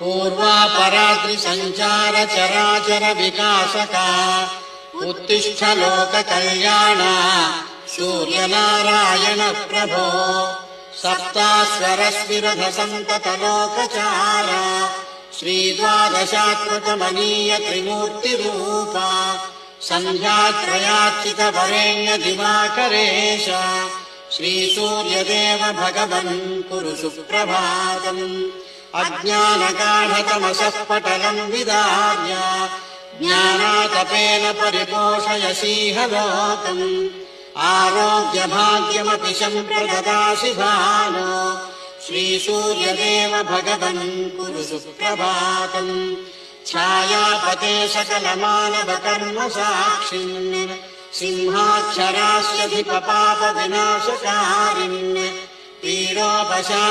पूर्वापराद्रि सञ्चार चराचर विकासका उत्तिष्ठ लोक कल्याणा सूर्यनारायण प्रभो सप्तास्वरस्विरध सन्तत लोकचारा श्रीद्वादशात्मकमनीय त्रिमूर्तिरूपा सन्ध्यात्रयार्चित वरेण्य दिवाकरेश श्रीसूर्यदेव भगवन् कुरु सुप्रभातम् अज्ञानगाढतमसः पटलम् विदार्य ज्ञानातपेन परिपोषयसीह लोकम् आरोग्यभाग्यमपि सम्प्रददासि भानो श्रीसूर्यदेव भगवन् कुरु सुप्रभातम् छायापते सकलमानवकर्म साक्षिन् सिंहाक्षरास्यधिपपाप विनाशकारिन् पीडोपशा